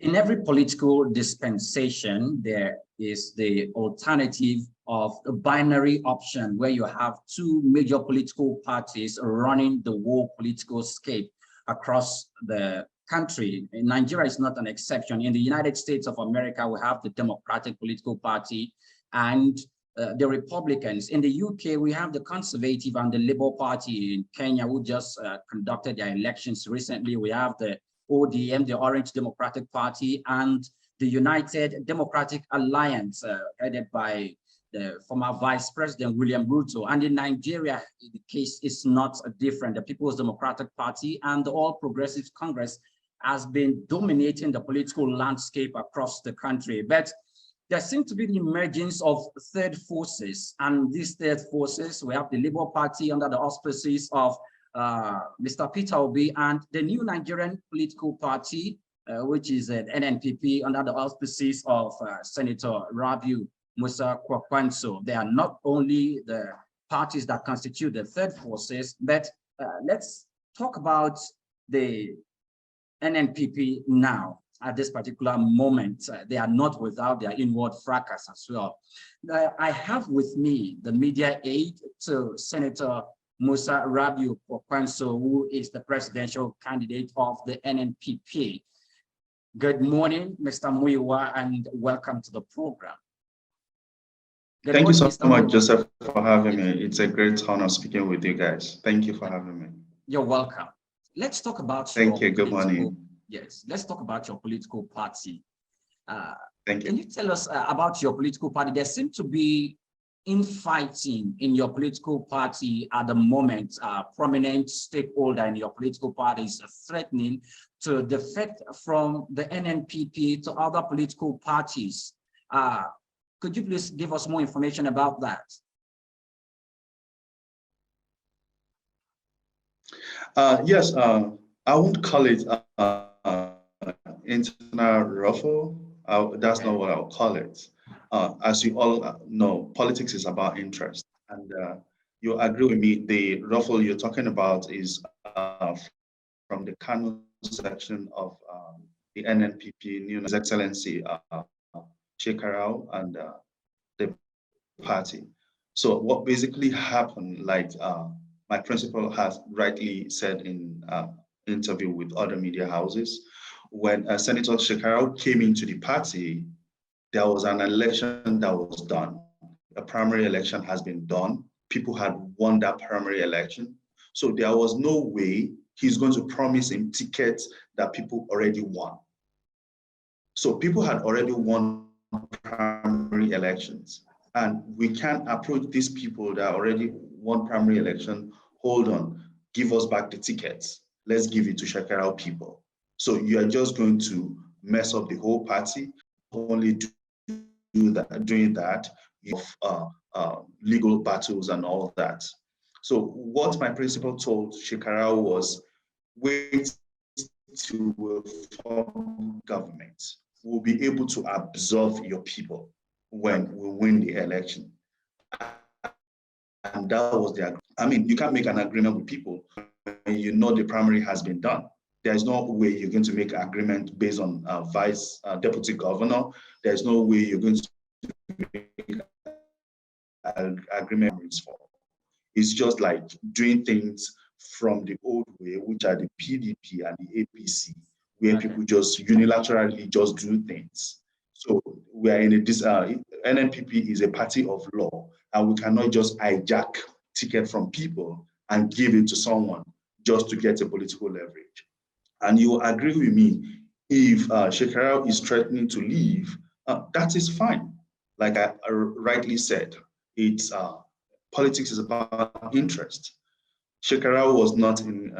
In every political dispensation, there is the alternative of a binary option where you have two major political parties running the whole political scape across the country. In Nigeria is not an exception. In the United States of America, we have the Democratic Political Party and the Republicans. In the UK, we have the Conservative and the Labour Party. In Kenya, who just conducted their elections recently, we have the ODM, the Orange Democratic Party, and the United Democratic Alliance, headed by the former Vice President William Ruto. And in Nigeria, the case is not different. The People's Democratic Party and the All Progressives Congress has been dominating the political landscape across the country. But there seems to be the emergence of third forces, and these third forces, we have the Labour Party under the auspices of Mr. Peter Obi, and the new Nigerian political party, which is an NNPP under the auspices of Senator Rabiu Kwakwanso'S. They are not only the parties that constitute the third forces, but let's talk about the NNPP now. At this particular moment, they are not without their inward fracas as well. I have with me the media aide to Senator Rabiu Kwakwanso'S, who is the presidential candidate of the NNPP. Good morning, Mr. Muiwa, and welcome to the program. Thank you so much, Joseph, for having me. It's a great honor speaking with you guys. Thank you for having me. You're welcome. Let's talk about Thank you. Good morning. Yes, let's talk about your political party. Thank you. Can you tell us about your political party? There seems to be infighting in your political party at the moment. Prominent stakeholder in your political party is threatening to defect from the NNPP to other political parties. Could you please give us more information about that? Yes, I won't call it internal ruffle. That's not what I'll call it. As you all know, politics is about interest. And you agree with me, the ruffle you're talking about is from the Kano section of the NNPP, new His Excellency Shekarau and the party. So what basically happened, like my principal has rightly said in interview with other media houses, when Senator Shekarau came into the party, there was an election that was done. A primary election has been done. People had won that primary election. So there was no way he's going to promise him tickets that people already won. So people had already won primary elections. And we can't approach these people that already won primary election. Hold on, give us back the tickets. Let's give it to Shekarau people. So you are just going to mess up the whole party. Only doing that, legal battles and all that. So what my principal told Shekarau was, wait to form government. We'll be able to absorb your people when we win the election. And that was the agreement. I mean, you can't make an agreement with people when you know the primary has been done. There's no way you're going to make an agreement based on deputy governor. There's no way you're going to make an agreement for. It's just like doing things from the old way, which are the PDP and the APC, where people just unilaterally just do things. So we are in this, NNPP is a party of law, and we cannot just hijack ticket from people and give it to someone just to get a political leverage. And you agree with me, if Shekarau is threatening to leave, that is fine. Like I rightly said, it's politics is about interest. Shekarau was not in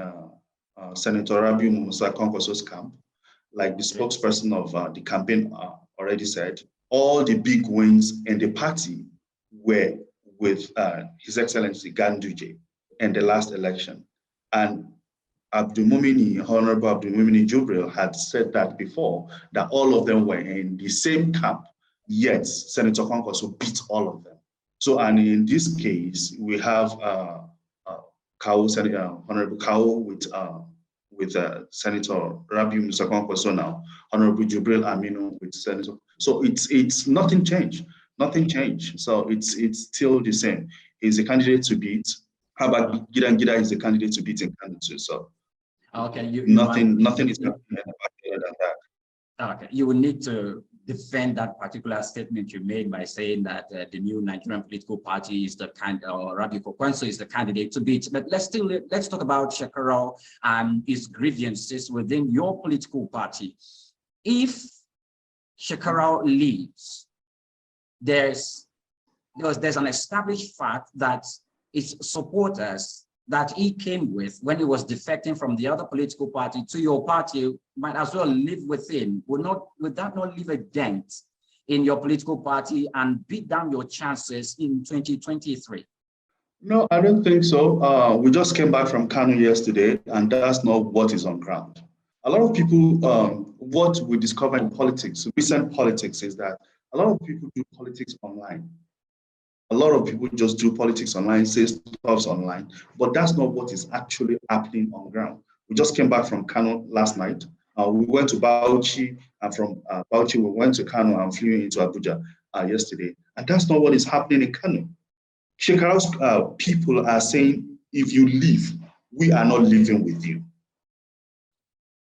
Senator Rabiu Kwakwanso'S camp. Like the spokesperson of the campaign already said, all the big wins in the party were with His Excellency Ganduje in the last election. And Honorable Abdulmumini Jubril had said that before, that all of them were in the same camp, yet Senator Kwakwanso beat all of them. So, and in this case, we have Honorable Kao with with Senator Rabiu Kwakwanso'S now, Honorable Jubril Aminu with Senator. So it's nothing changed. Nothing changed. So it's still the same. He's a candidate to beat. How about Gida is a candidate to beat in Kano too? So okay, nothing is happening other than that. Okay, you will need to defend that particular statement you made by saying that the new Nigerian political party is the or Rabiu Kwakwanso'S is the candidate to beat. But let's talk about Shekarau and his grievances within your political party. If Shekarau leaves, there's an established fact that its supporters that he came with when he was defecting from the other political party to your party might as well live within. Would that not leave a dent in your political party and beat down your chances in 2023? No, I don't think so. We just came back from Kano yesterday, and that's not what is on ground. A lot of people, what we discover in politics, recent politics, is that a lot of people do politics online. A lot of people just do politics online, say stuff online, but that's not what is actually happening on ground. We just came back from Kano last night. We went to Bauchi, and from Bauchi, we went to Kano and flew into Abuja yesterday. And that's not what is happening in Kano. Shekarau's people are saying, if you leave, we are not living with you.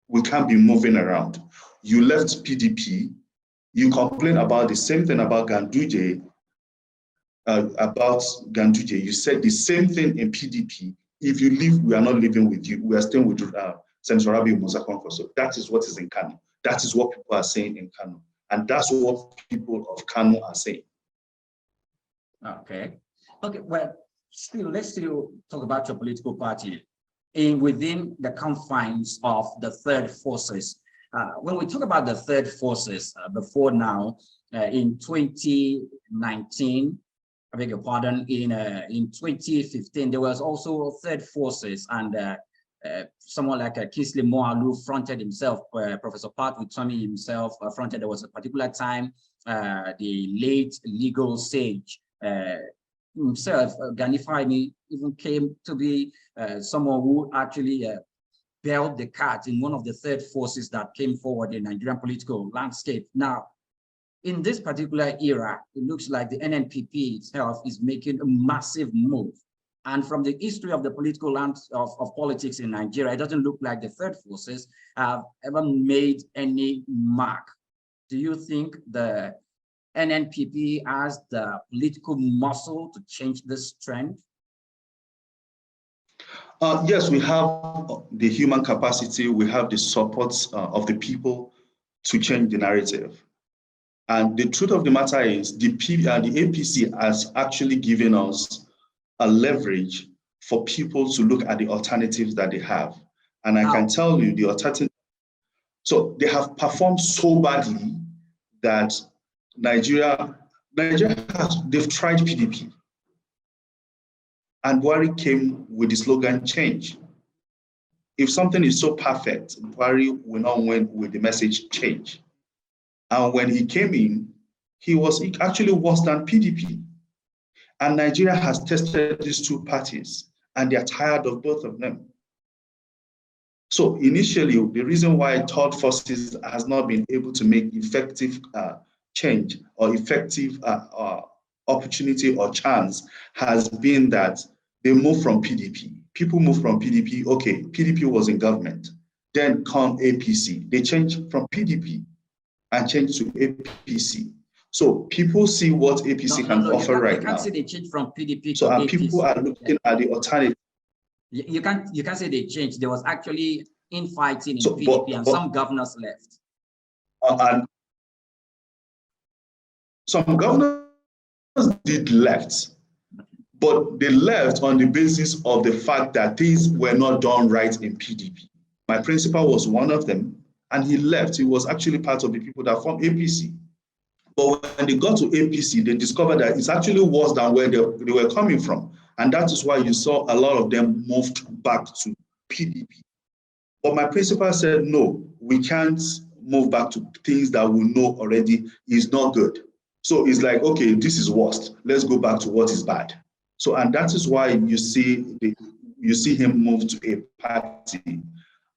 We can't be moving around. You left PDP, you complain about the same thing about Ganduje, you said the same thing in PDP. If you leave, we are not living with you. We are staying with Senator Rabiu Kwakwanso'S. So that is what is in Kano. That is what people are saying in Kano. And that's what people of Kano are saying. Okay. Okay, well, let's still talk about your political party within the confines of the third forces. When we talk about the third forces, before now, in 2019, I beg your pardon, in 2015, there was also third forces, and someone like Kingsley Moalu fronted himself, Professor Pat Utomi himself fronted. There was a particular time, the late legal sage himself, Gani Fahimi, even came to be someone who actually bailed the cat in one of the third forces that came forward in Nigerian political landscape. Now, in this particular era, it looks like the NNPP itself is making a massive move. And from the history of the political land of politics in Nigeria, it doesn't look like the third forces have ever made any mark. Do you think the NNPP has the political muscle to change this trend? Yes, we have the human capacity, we have the support of the people to change the narrative. And the truth of the matter is the APC has actually given us a leverage for people to look at the alternatives that they have. And I can tell you the alternative. So they have performed so badly that Nigeria they've tried PDP. And Buhari came with the slogan change. If something is so perfect, Buhari will not win with the message change. And when he came in, he was actually worse than PDP. And Nigeria has tested these two parties, and they're tired of both of them. So initially, the reason why third forces has not been able to make effective change or effective opportunity or chance has been that they moved from PDP. People moved from PDP. Okay, PDP was in government. Then come APC. They changed from PDP and changed to APC. So people see what APC can offer right now. You can't say they changed from PDP to APC. People are looking at the alternative. You can't say they changed. There was actually infighting in PDP, and some governors left. And some governors did left, but they left on the basis of the fact that things were not done right in PDP. My principal was one of them, and he left. He was actually part of the people that formed APC. But when they got to APC, they discovered that it's actually worse than where they were coming from. And that is why you saw a lot of them moved back to PDP. But my principal said, no, we can't move back to things that we know already is not good. So it's like, okay, this is worst. Let's go back to what is bad. So, and that is why you see him move to a party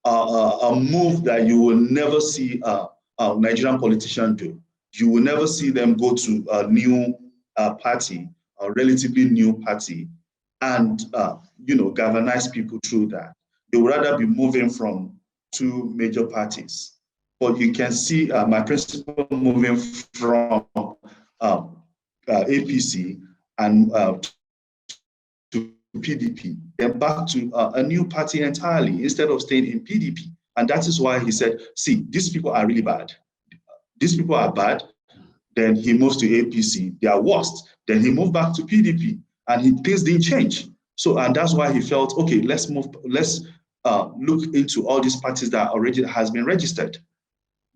a move that you will never see a Nigerian politician do. You will never see them go to a new party, a relatively new party, and galvanize people through that. They would rather be moving from two major parties. But you can see my principal moving from APC and to PDP, then back to a new party entirely instead of staying in PDP. And that is why he said, see, these people are really bad. These people are bad. Then he moves to APC. They are worst. Then he moved back to PDP, and things didn't change. So, and that's why he felt, okay, let's look into all these parties that already has been registered.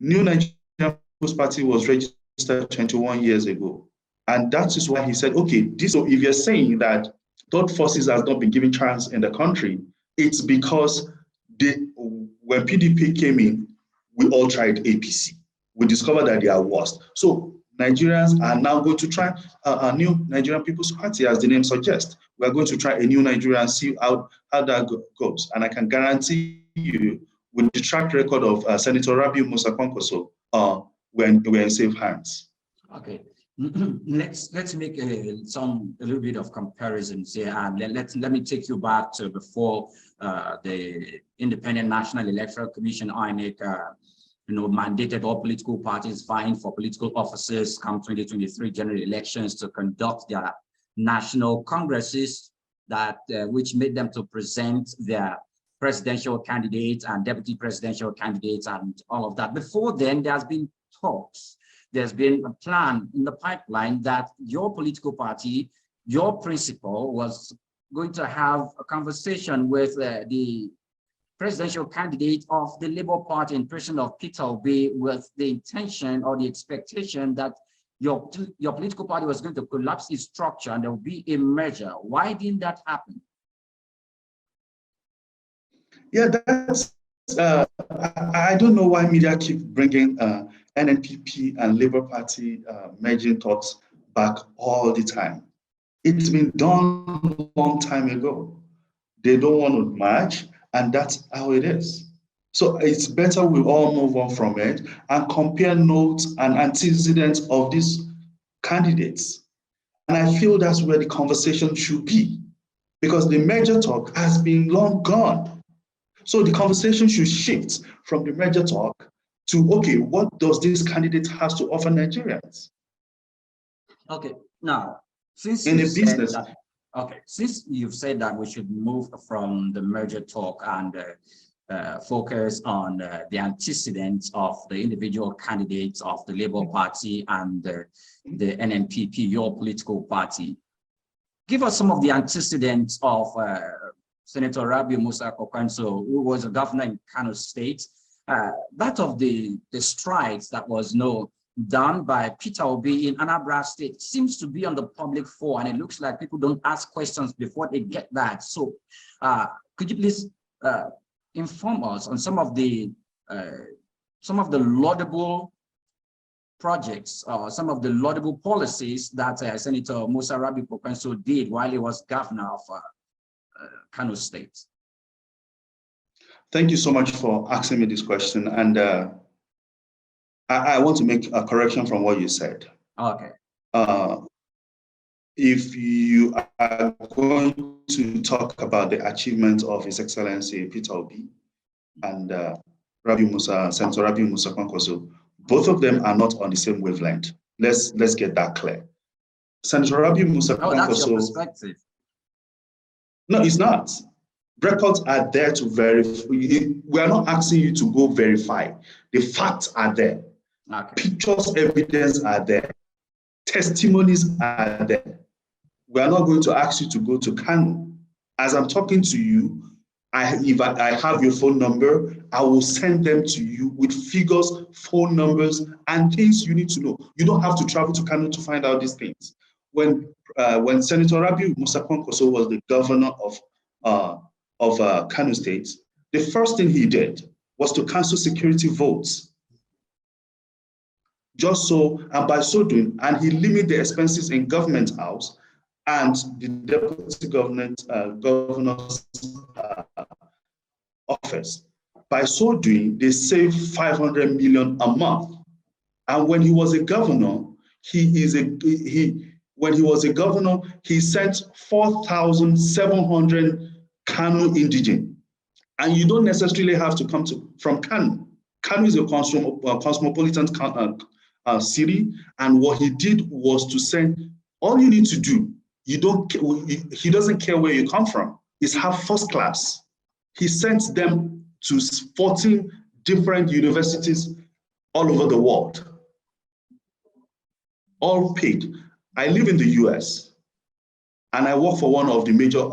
New Nigerian People's Party was registered 21 years ago. And that is why he said, okay, so if you're saying that third forces has not been given chance in the country, it's because when PDP came in, we all tried APC. We discovered that they are worst. So Nigerians are now going to try a new Nigerian People's Party, as the name suggests. We are going to try a new Nigeria and see how that goes. And I can guarantee you, with the track record of Senator Rabiu Kwakwanso'S, we're in safe hands. Okay, let's make a little bit of comparisons here, and let me take you back to before the Independent National Electoral Commission (INEC) mandated all political parties vying for political offices come 2023 general elections to conduct their national congresses which made them to present their presidential candidates and deputy presidential candidates and all of that. Before then, there's been talks. There's been a plan in the pipeline that your political party, your principal, was going to have a conversation with the presidential candidate of the Labour Party in person of Peter Obi, with the intention or the expectation that your political party was going to collapse its structure and there will be a merger. Why didn't that happen? Yeah, that's, I don't know why media keep bringing NNPP and Labour Party merging talks back all the time. It's been done a long time ago. They don't want to merge, and that's how it is. So it's better we all move on from it and compare notes and antecedents of these candidates. And I feel that's where the conversation should be, because the merger talk has been long gone. So the conversation should shift from the merger talk to, okay, what does this candidate has to offer Nigerians? Okay, now, since you've said that we should move from the merger talk and focus on the antecedents of the individual candidates of the Labour Party and the NNPP, your political party, give us some of the antecedents of Senator Rabiu Kwakwanso'S, who was a governor in Kano State, that of the strides that was done by Peter Obi in Anambra State seems to be on the public fore, and it looks like people don't ask questions before they get that. So could you please inform us on some of the laudable projects or some of the laudable policies that Senator Rabiu Kwakwanso'S did while he was governor of Kano State? Thank you so much for asking me this question. And I want to make a correction from what you said. Okay. If you are going to talk about the achievements of His Excellency Peter Obi and Senator Rabiu Kwakwanso'S, both of them are not on the same wavelength. Let's get that clear. Senator Rabiu Kwakwanso'S. Oh, that's your perspective. No, it's not. Records are there to verify. We are not asking you to go verify. The facts are there. Okay. Pictures, evidence are there. Testimonies are there. We are not going to ask you to go to Kano. As I'm talking to you, if I have your phone number, I will send them to you with figures, phone numbers, and things you need to know. You don't have to travel to Kano to find out these things. When Senator Rabiu Kwakwanso'S was the governor of Kano State, the first thing he did was to cancel security votes. Just so, and by so doing, and he limited the expenses in government house and the deputy governor's office. by so doing, they save 500 million a month. And when he was a governor, when he was a governor, he sent 4,700 Kano indigents. And you don't necessarily have to come from Kano. Kano is a cosmopolitan city, and what he did was to send, all you need to do, he doesn't care where you come from, is have first class. He sent them to 14 different universities all over the world, all paid. I live in the US, and I work for one of the major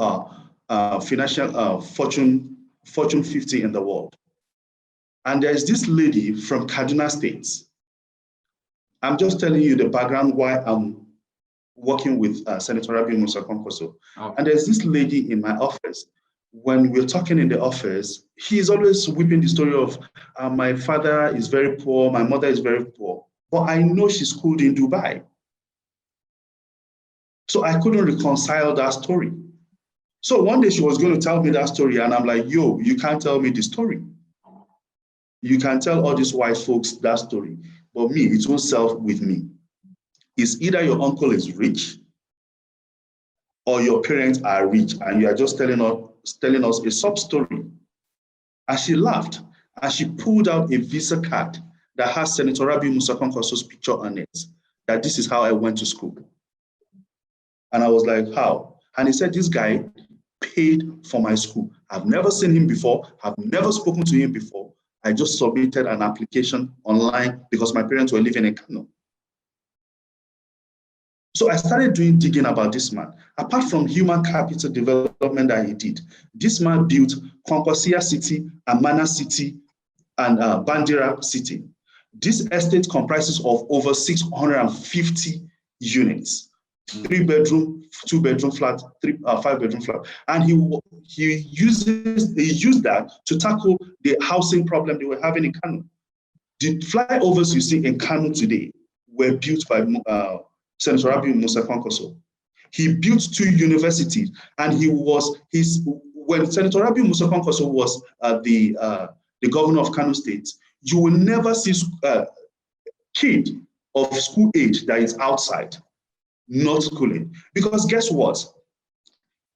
financial Fortune 50 in the world. And there's this lady from Kaduna State. I'm just telling you the background why I'm working with Senator Rabiu Kwakwanso'S. Okay. And there's this lady in my office. When we're talking in the office, he's always whipping the story of my father is very poor, my mother is very poor. But I know she's schooled in Dubai. So I couldn't reconcile that story. So one day she was going to tell me that story, and I'm like, yo, you can't tell me the story. You can tell all these white folks that story, but me, it won't sell with me. It's either your uncle is rich or your parents are rich, and you are just telling us a sub story. And she laughed, and she pulled out a Visa card that has Senator Rabiu Kwakwanso'S picture on it, that this is how I went to school. And I was like, how? And he said, this guy paid for my school. I've never seen him before. I've never spoken to him before. I just submitted an application online because my parents were living in Kano. So I started digging about this man. Apart from human capital development that he did, this man built Kwankwasia City, Amana City, and Bandira City. This estate comprises of over 650 units. 3-bedroom, 2-bedroom flat, 5-bedroom flat. And he used that to tackle the housing problem they were having in Kano. The flyovers you see in Kano today were built by Senator Rabiu Kwakwanso'S. He built 2 universities, and when Senator Rabiu Kwakwanso'S was the governor of Kano State, you will never see a kid of school age that is outside not schooling, because guess what?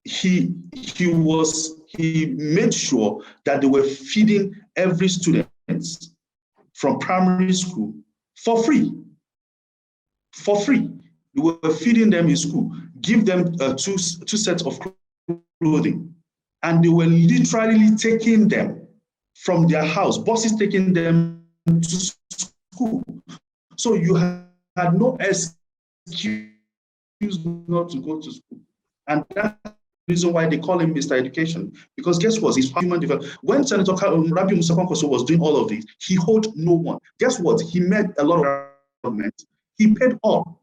He made sure that they were feeding every student from primary school for free. For free, they were feeding them in school, give them two sets of clothing, and they were literally taking them from their house, buses taking them to school. So you had no excuse not to go to school. And that's the reason why they call him Mr. Education, because guess what? He's human development. When Senator Rabiu Kwakwanso'S was doing all of this, he owed no one. Guess what? He met a lot of government. He paid all.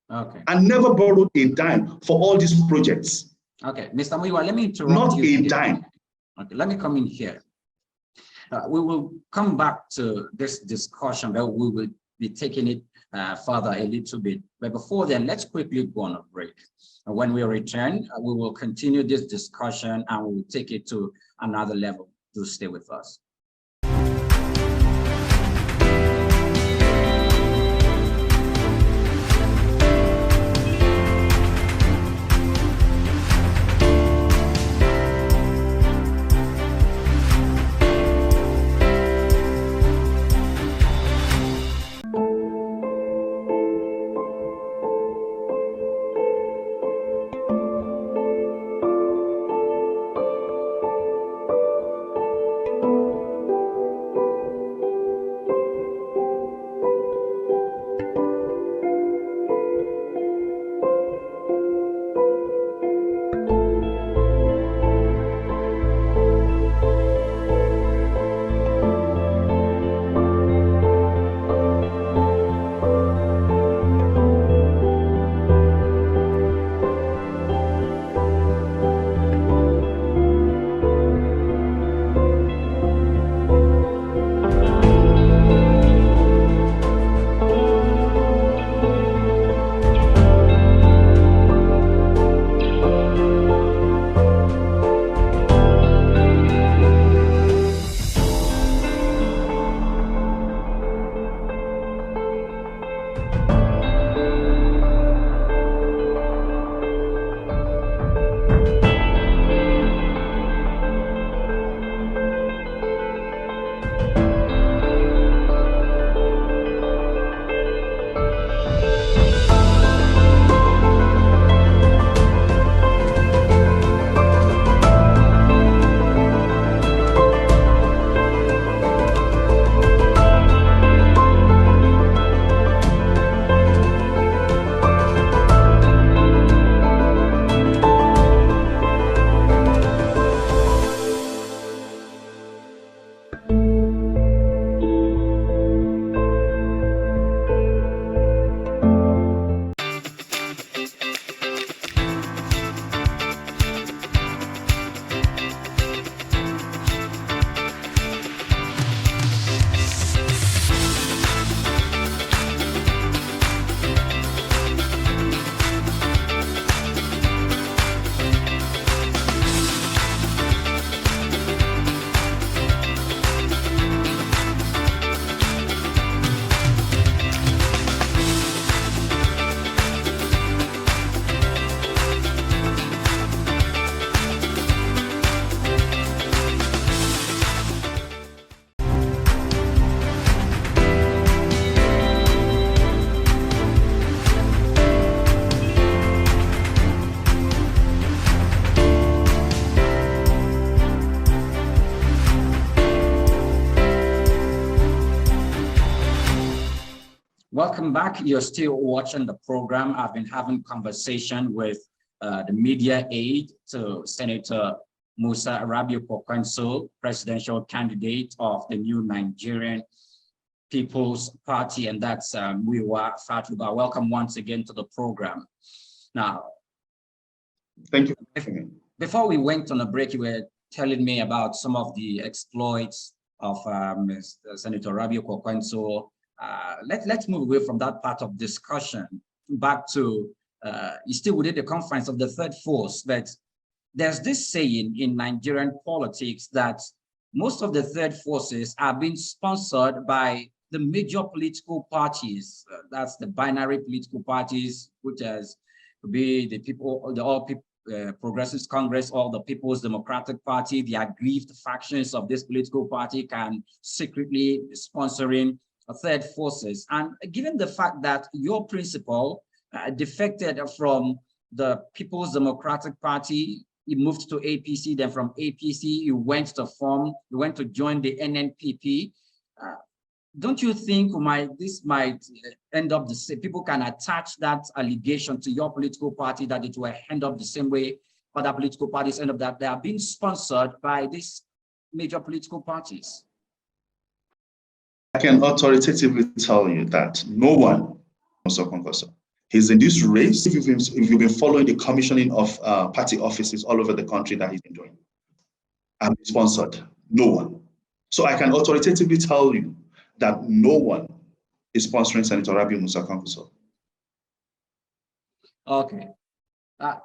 Okay. And never borrowed a dime for all these projects. Okay, Mr. Muyiwa, let me interrupt you. Not a dime. Okay, let me come in here. We will come back to this discussion, but we will be taking it further a little bit. But before then, let's quickly go on a break. When we return, we will continue this discussion and we will take it to another level. Do stay with us. Welcome back. You're still watching the program. I've been having conversation with the media aide to Senator Musa Rabiu Kwakwanso'S, presidential candidate of the new Nigerian People's Party, and that's Muyiwa Fatuba. Welcome once again to the program. Now, thank you. Before we went on a break, you were telling me about some of the exploits of Senator Rabiu Kwakwanso'S. Let's move away from that part of discussion back to still within the confines of the third force. But there's this saying in Nigerian politics that most of the third forces are being sponsored by the major political parties. That's the binary political parties, which has to be the people, the All People Progressives Congress, or the People's Democratic Party. The aggrieved factions of this political party can secretly be sponsoring third forces. And given the fact that your principal defected from the People's Democratic Party, he moved to APC, then from APC, you went to join the NNPP. Don't you think this might end up the same? People can attach that allegation to your political party, that it will end up the same way other political parties end up, that they are being sponsored by these major political parties? I can authoritatively tell you that no one, he's in this race. If you've been following the commissioning of party offices all over the country that he's been doing, I'm sponsored. No one. So I can authoritatively tell you that no one is sponsoring Senator Rabiu Kwakwanso'S. Okay.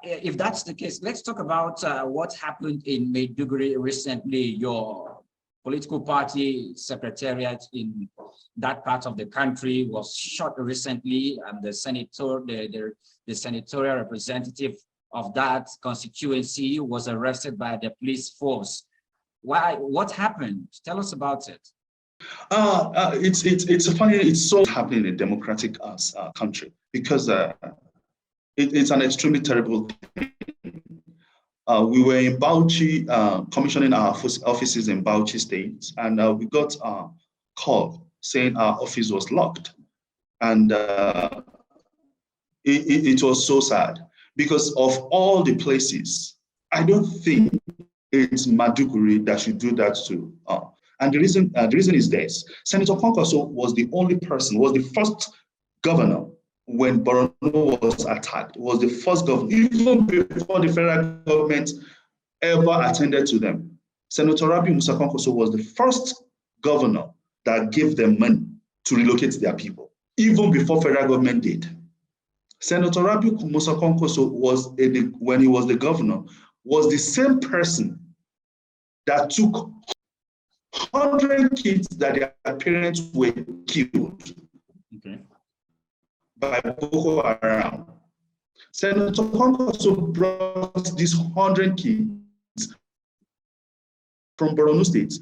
If that's the case, let's talk about what happened in Maiduguri recently. Your political party secretariat in that part of the country was shot recently, and the senatorial representative of that constituency was arrested by the police force. Why? What happened? Tell us about it. It's funny. It's so happening in a democratic country, because it's an extremely terrible thing. We were in Bauchi, commissioning our offices in Bauchi State, and we got a call saying our office was locked. And it was so sad, because of all the places, I don't think it's Maiduguri that should do that to. And the reason is this: Senator Kwakwanso'S was the only person, was the first governor when Borno was attacked, was the first governor, even before the federal government ever attended to them. Senator Rabiu Kwakwanso'S was the first governor that gave them money to relocate their people, even before federal government did. Senator Rabiu Kwakwanso'S when he was the governor, was the same person that took 100 kids that their parents were killed. Okay. By Boko Haram. Senator Kwakwanso'S brought these 100 kids from Borno State,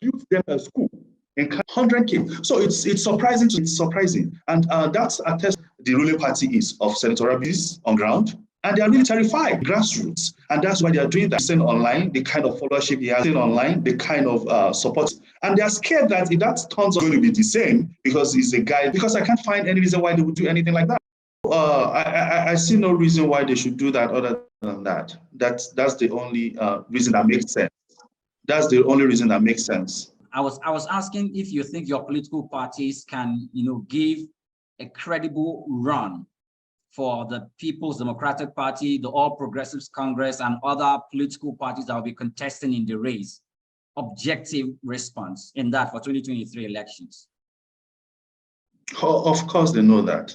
built them a school, and 100 kids. So it's surprising. It's surprising, and that's a test the ruling party is of Senator Rabiu's on ground, and they are really terrified, grassroots, and that's why they are doing that. Saying online, the kind of followership he has, saying online, the kind of support. And they're scared that if that turns out going to be the same, because he's a guy, because I can't find any reason why they would do anything like that. I see no reason why they should do that other than that. That's the only reason that makes sense. That's the only reason that makes sense. I was asking if you think your political parties can, give a credible run for the People's Democratic Party, the All Progressives Congress, and other political parties that will be contesting in the race, objective response in that for 2023 elections? Of course, they know that.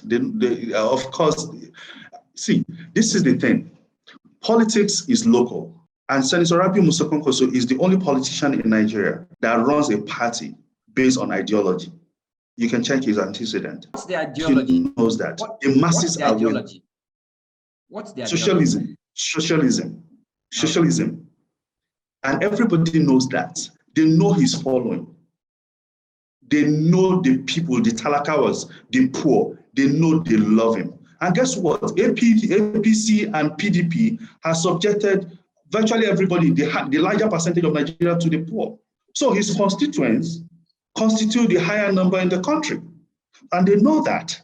Of course, see, this is the thing. Politics is local. And Senator Rabiu Kwakwanso'S is the only politician in Nigeria that runs a party based on ideology. You can check his antecedent. What's the ideology? He knows that. The masses are ideology? What's the ideology? Socialism. And everybody knows that. They know he's following. They know the people, the talakawas, the poor, they know they love him. And guess what? APC and PDP has subjected virtually everybody, the larger percentage of Nigeria, to the poor. So his constituents constitute the higher number in the country. And they know that.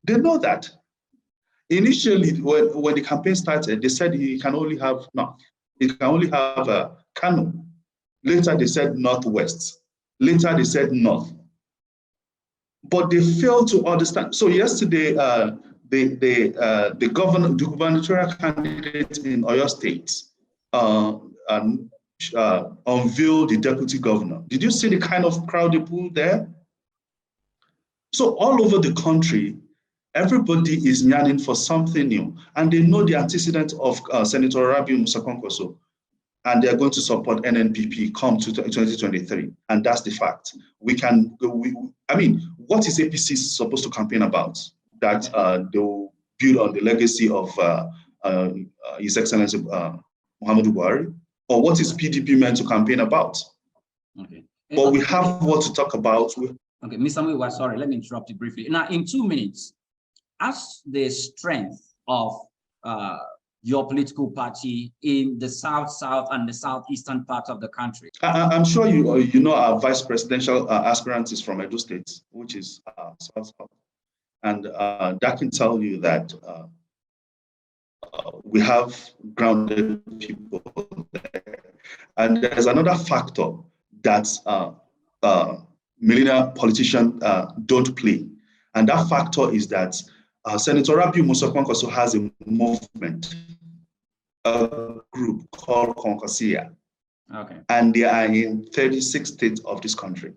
They know that. Initially, when the campaign started, they said he can only have Kano. Later, they said Northwest. Later, they said North. But they failed to understand. So yesterday, the gubernatorial candidate in Oyo State unveiled the deputy governor. Did you see the kind of crowd they pulled there? So all over the country, everybody is yearning for something new, and they know the antecedent of Senator Rabiu Kwakwanso'S, and they're going to support NNPP come to 2023, and that's the fact. I mean, what is APC supposed to campaign about? That they will build on the legacy of His Excellency Muhammadu Buhari? Or what is PDP meant to campaign about? Okay. But we have what to talk about. Okay, Mr. Muiwa, sorry, let me interrupt you briefly. Now, in 2 minutes, as the strength of your political party in the South and the southeastern part of the country. I'm sure you know our vice presidential aspirant is from Edo State, which is South. And that can tell you that we have grounded people there. And there's another factor that millennial politicians don't play. And that factor is that Senator Rabiu Kwakwanso'S has a movement, a group called Concosia. Okay. And they are in 36 states of this country.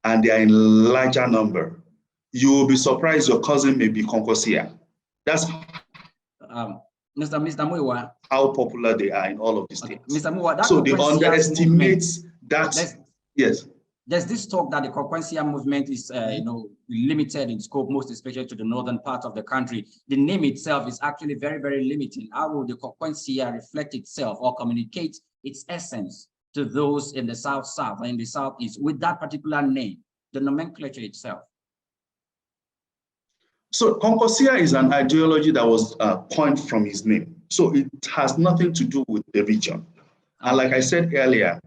And they are in larger number. You will be surprised your cousin may be Concosia. That's Mr. Muiwa, how popular they are in all of these states. Mr. Muiwa, so they underestimate that. Yes. There's this talk that the Kwakwansia movement is, limited in scope, most especially to the northern part of the country. The name itself is actually very, very limiting. How will the Kwakwansia reflect itself or communicate its essence to those in the south and in the southeast with that particular name, the nomenclature itself? So Concosia is an ideology that was coined from his name. So it has nothing to do with the region. And like I said earlier,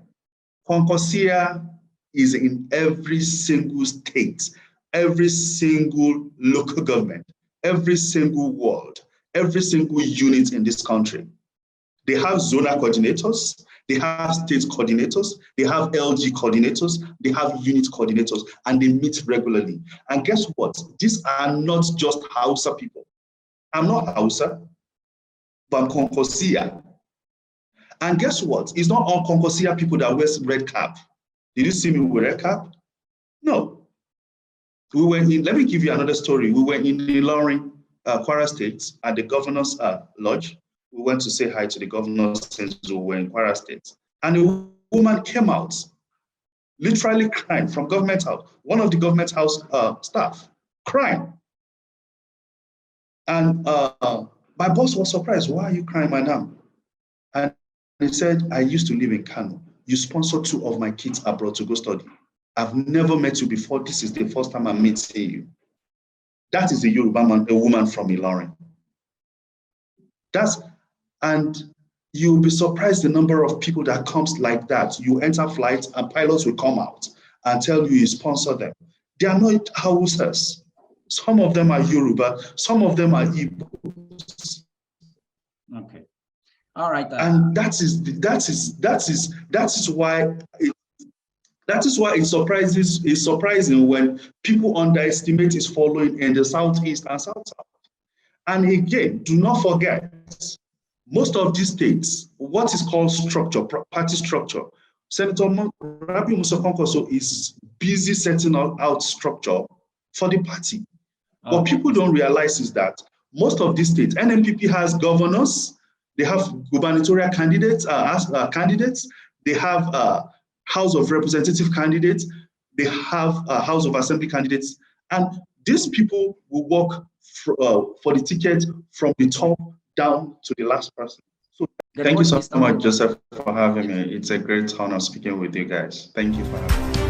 Concosia is in every single state, every single local government, every single ward, every single unit in this country. They have zonal coordinators, they have state coordinators, they have LG coordinators, they have unit coordinators, and they meet regularly. And guess what? These are not just Hausa people. I'm not Hausa, but I'm Concosia. And guess what? It's not all Concosia people that wear red cap. Did you see me with red cap? No. We were in, let me give you another story. We were in Ilorin, Kwara State, at the governor's lodge. We went to say hi to the governor since we were in Kwara State. And a woman came out, literally crying from government house, one of the government house staff, crying. And my boss was surprised. Why are you crying, madam? And he said, I used to live in Kano. You sponsored 2 of my kids abroad to go study. I've never met you before. This is the first time I'm meeting you. That is a Yoruba man, a woman from Ilorin. And you'll be surprised the number of people that comes like that. You enter flights and pilots will come out and tell you sponsor them. They are not Hausas. Some of them are Yoruba, some of them are Igbos. Okay. All right. And that is That is why it's surprising when people underestimate his following in the Southeast and South-South. And again, do not forget, most of these states, what is called structure, party structure, Senator Rabiu Kwakwanso'S is busy setting out structure for the party. What people don't realize is that most of these states, NNPP has governors, they have gubernatorial candidates, they have House of Representative candidates, they have House of Assembly candidates, and these people will work for the ticket from the top down to the last person. So thank you so much, Joseph, for having me. It's a great honor speaking with you guys. Thank you for having me.